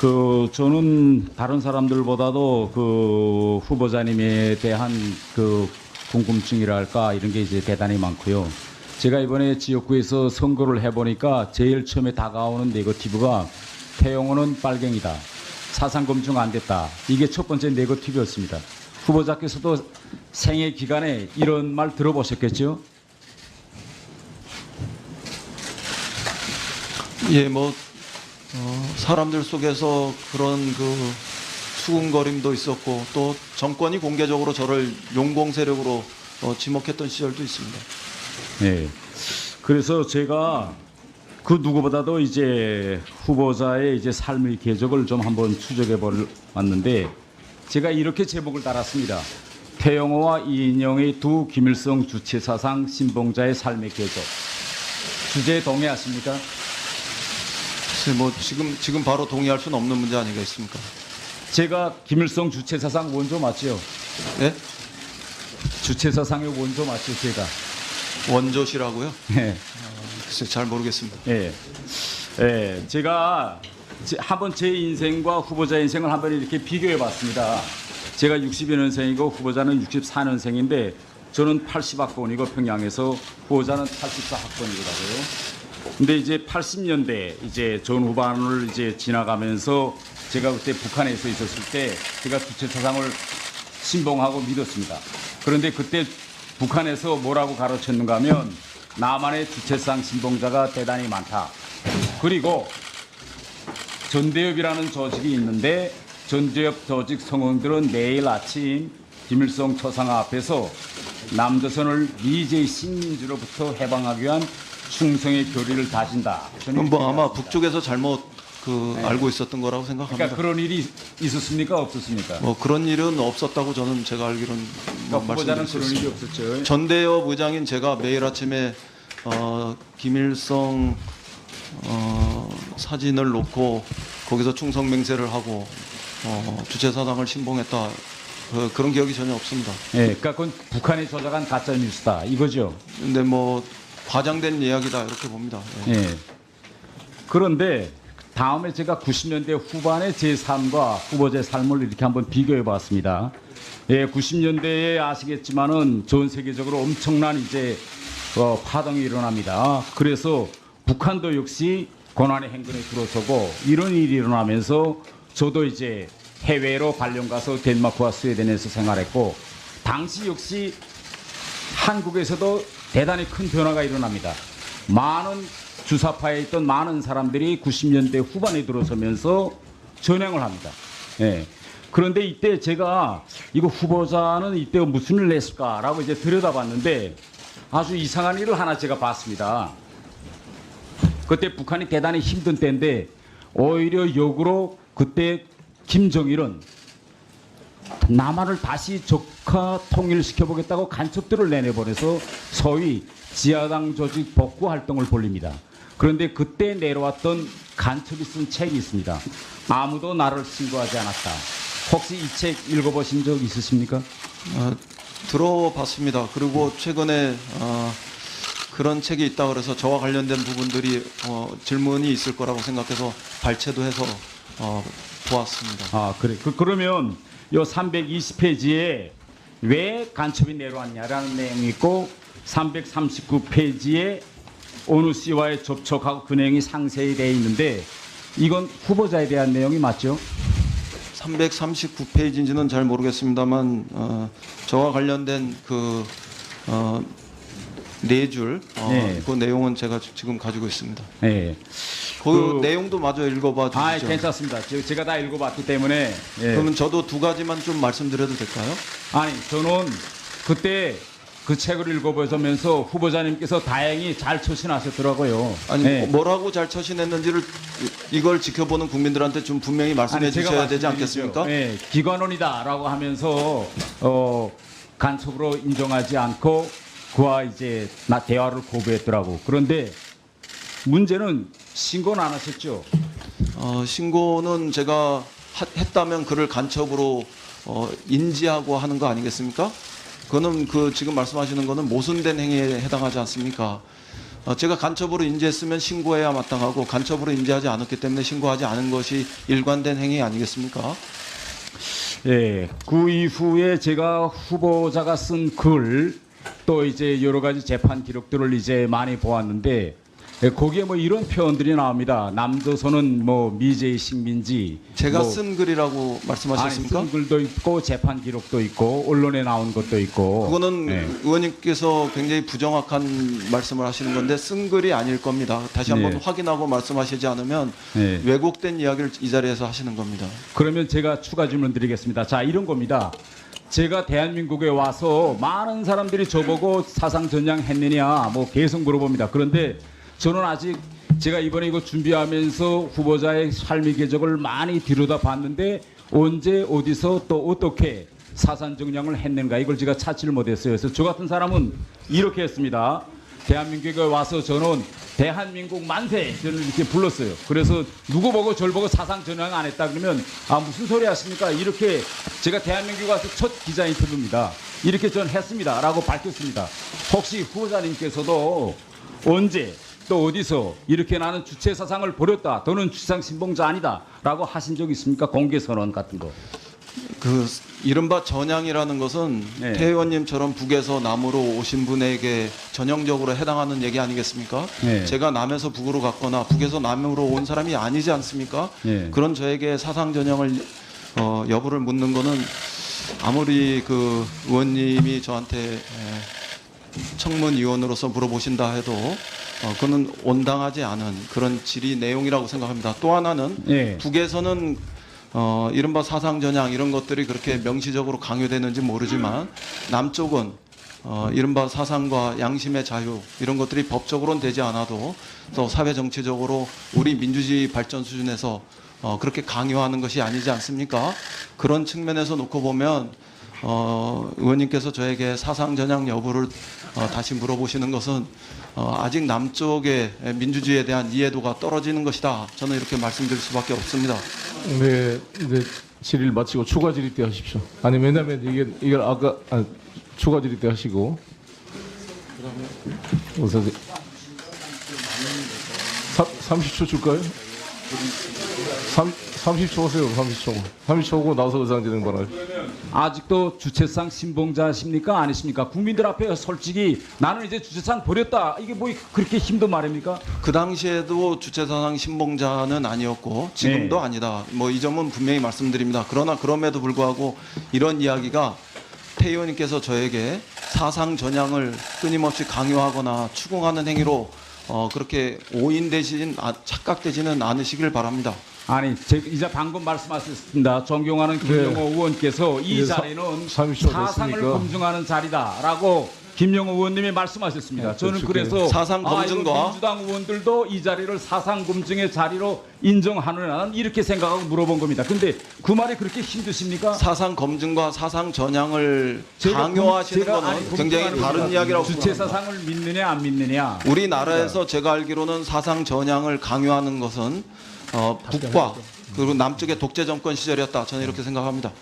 저는 다른 사람들보다도 후보자님에 대한 궁금증이랄까 이런 게 이제 대단히 많고요. 제가 이번에 지역구에서 선거를 해보니까 제일 처음에 다가오는 네거티브가 태영호는 빨갱이다. 사상검증 안 됐다. 이게 첫 번째 네거티브였습니다. 후보자께서도 생애 기간에 이런 말 들어보셨겠죠? 예, 사람들 속에서 그런 수군거림도 있었고 또 정권이 공개적으로 저를 용공 세력으로 지목했던 시절도 있습니다. 네. 그래서 제가 그 누구보다도 이제 후보자의 이제 삶의 궤적을 좀 한번 추적해 보았는데 제가 이렇게 제목을 달았습니다. 태영호와 이인영의 두 김일성 주체사상 신봉자의 삶의 궤적. 주제에 동의하십니까? 지금 바로 동의할 수는 없는 문제 아니겠습니까? 제가 김일성 주체사상 원조 맞죠? 예? 주체사상의 원조 맞죠, 제가? 원조시라고요? 네. 글쎄 잘 모르겠습니다. 예. 예. 제가 한번 제 인생과 후보자 인생을 한번 이렇게 비교해 봤습니다. 제가 62년생이고 후보자는 64년생인데 저는 80학번이고 평양에서 후보자는 84학번이더라고요. 근데 이제 80년대 이제 전 후반을 이제 지나가면서 제가 그때 북한에서 있었을 때 제가 주체사상을 신봉하고 믿었습니다. 그런데 그때 북한에서 뭐라고 가르쳤는가 하면 남한의 주체상 신봉자가 대단히 많다. 그리고 전대협이라는 조직이 있는데 전대협 조직 성원들은 매일 아침 김일성 초상화 앞에서 남조선을 미제의 식민지로부터 해방하기 위한 충성의 교리를 다진다. 그럼 아마 북쪽에서 잘못 알고 있었던 거라고 생각합니다. 그러니까 그런 일이 있었습니까? 없었습니까? 그런 일은 없었다고 제가 알기로는 그러니까 후보자는 그런 일이 없었죠. 전대협 의장인 제가 매일 아침에 김일성 사진을 놓고 거기서 충성 맹세를 하고 주체사상을 신봉했다. 그런 기억이 전혀 없습니다. 예, 그러니까 그건 북한이 조작한 가짜 뉴스다 이거죠. 근데 과장된 이야기다 이렇게 봅니다. 예. 예. 그런데 다음에 제가 90년대 후반의 제 삶과 후보자의 삶을 이렇게 한번 비교해 봤습니다. 예, 90년대에 아시겠지만은 전 세계적으로 엄청난 이제 파동이 일어납니다. 그래서 북한도 역시 고난의 행군에 들어서고 이런 일이 일어나면서 저도 이제 해외로 발령 가서 덴마크와 스웨덴에서 생활했고 당시 역시 한국에서도 대단히 큰 변화가 일어납니다. 많은 주사파에 있던 많은 사람들이 90년대 후반에 들어서면서 전향을 합니다. 예. 그런데 이때 제가 이거 후보자는 이때 무슨 일을 했을까라고 이제 들여다봤는데 아주 이상한 일을 하나 제가 봤습니다. 그때 북한이 대단히 힘든 때인데 오히려 역으로 그때 김정일은 남한을 다시 적화 통일시켜보겠다고 간첩들을 내내보내서 소위 지하당 조직 복구 활동을 벌립니다. 그런데 그때 내려왔던 간첩이 쓴 책이 있습니다. 아무도 나를 신고하지 않았다. 혹시 이 책 읽어보신 적 있으십니까? 들어봤습니다. 그리고 최근에 그런 책이 있다 그래서 저와 관련된 부분들이 질문이 있을 거라고 생각해서 발췌도 해서 보았습니다. 아, 그래. 그러면 요 320페이지에 왜 간첩이 내려왔냐라는 내용이 있고 339페이지에 어느 씨와의 접촉하고 그 내용이 상세히 되어 있는데 이건 후보자에 대한 내용이 맞죠? 339페이지인지는 잘 모르겠습니다만 저와 관련된 네 줄 네. 그 내용은 제가 지금 가지고 있습니다. 네. 그 내용도 마저 읽어봐 주시죠. 아, 괜찮습니다. 제가 다 읽어봤기 때문에. 예. 그러면 저도 두 가지만 좀 말씀드려도 될까요? 아니, 저는 그때 그 책을 읽어보면서 후보자님께서 다행히 잘 처신하셨더라고요. 아니 예. 뭐라고 잘 처신했는지를 이걸 지켜보는 국민들한테 좀 분명히 말씀해 아니, 제가 주셔야 되지 말씀드리죠. 않겠습니까? 예, 기관원이다라고 하면서 간첩으로 인정하지 않고 그와 이제 대화를 거부했더라고. 그런데 문제는 신고는 안 하셨죠? 신고는 제가 했다면 그를 간첩으로 인지하고 하는 거 아니겠습니까? 그거는 지금 말씀하시는 거는 모순된 행위에 해당하지 않습니까? 제가 간첩으로 인지했으면 신고해야 마땅하고 간첩으로 인지하지 않았기 때문에 신고하지 않은 것이 일관된 행위 아니겠습니까? 예, 그 이후에 제가 후보자가 쓴 글, 또 이제 여러 가지 재판 기록들을 이제 많이 보았는데, 예, 거기에 뭐 이런 표현들이 나옵니다. 남조선은 뭐 미제의 식민지. 제가 뭐 쓴 글이라고 말씀하셨습니까? 아니, 쓴 글도 있고 재판 기록도 있고 언론에 나온 것도 있고. 그거는 예. 의원님께서 굉장히 부정확한 말씀을 하시는 건데 쓴 글이 아닐 겁니다. 다시 한번 네. 확인하고 말씀하시지 않으면 네. 왜곡된 이야기를 이 자리에서 하시는 겁니다. 그러면 제가 추가 질문 드리겠습니다. 자, 이런 겁니다. 제가 대한민국에 와서 많은 사람들이 저보고 사상 전향했느냐 뭐 계속 물어봅니다. 그런데 저는 아직 제가 이번에 이거 준비하면서 후보자의 삶의 궤적을 많이 들여다봤는데 언제 어디서 또 어떻게 사상 정량을 했는가 이걸 제가 찾지를 못했어요. 그래서 저 같은 사람은 이렇게 했습니다. 대한민국에 와서 저는 대한민국 만세 저는 이렇게 불렀어요. 그래서 누구 보고 저를 보고 사상 전향 안 했다 그러면 아 무슨 소리 하십니까? 이렇게 제가 대한민국에 와서 첫 기자 인터뷰입니다. 이렇게 전 했습니다라고 밝혔습니다. 혹시 후보자님께서도 언제 또 어디서 이렇게 나는 주체 사상을 버렸다. 너는 주상 신봉자 아니다라고 하신 적 있습니까? 공개 선언 같은 거. 그 이른바 전향이라는 것은 네. 태 의원님처럼 북에서 남으로 오신 분에게 전형적으로 해당하는 얘기 아니겠습니까? 네. 제가 남에서 북으로 갔거나 북에서 남으로 온 사람이 아니지 않습니까? 네. 그런 저에게 사상 전형을 여부를 묻는 거는 아무리 그 의원님이 저한테 청문위원으로서 물어보신다 해도 그는 온당하지 않은 그런 질의 내용이라고 생각합니다. 또 하나는 네. 북에서는 이른바 사상 전향 이런 것들이 그렇게 명시적으로 강요되는지 모르지만 남쪽은 이른바 사상과 양심의 자유 이런 것들이 법적으로는 되지 않아도 또 사회 정치적으로 우리 민주주의 발전 수준에서 그렇게 강요하는 것이 아니지 않습니까? 그런 측면에서 놓고 보면 의원님께서 저에게 사상 전향 여부를 다시 물어보시는 것은 아직 남쪽의 민주주의에 대한 이해도가 떨어지는 것이다. 저는 이렇게 말씀드릴 수밖에 없습니다. 네, 이제 질의를 마치고 추가 질의 때 하십시오. 아니 왜냐면 이게 아까 추가 질의 때 하시고 우선 30초 줄까요? 30초 하세요. 30초고 나서 의사진행 바라요. 아직도 주체상 신봉자십니까? 아니십니까? 국민들 앞에 솔직히 나는 이제 주체상 버렸다. 이게 뭐 그렇게 힘든 말입니까? 그 당시에도 주체사상 신봉자는 아니었고 지금도 네. 아니다. 뭐 이 점은 분명히 말씀드립니다. 그러나 그럼에도 불구하고 이런 이야기가 태 의원님께서 저에게 사상 전향을 끊임없이 강요하거나 추궁하는 행위로 그렇게 오인되신 착각되지는 않으시길 바랍니다. 아니, 이제 방금 말씀하셨습니다. 존경하는 김영호 의원께서 이 이제 자리는 30초 사상을 됐으니까. 검증하는 자리다라고 김영호 의원님이 말씀하셨습니다. 저는 그렇죠. 그래서 사상 검증과 이거 민주당 의원들도 이 자리를 사상 검증의 자리로 인정하느냐는 이렇게 생각하고 물어본 겁니다. 근데 그 말이 그렇게 힘드십니까? 사상 검증과 사상 전향을 제가 강요하시는 제가 거는 아니, 굉장히 검증하는 다른 겁니다. 이야기라고 주체 생각합니다. 사상을 믿느냐 안 믿느냐. 우리나라에서 제가 알기로는 사상 전향을 강요하는 것은 북과 그리고 남쪽의 독재 정권 시절이었다. 저는 이렇게 생각합니다.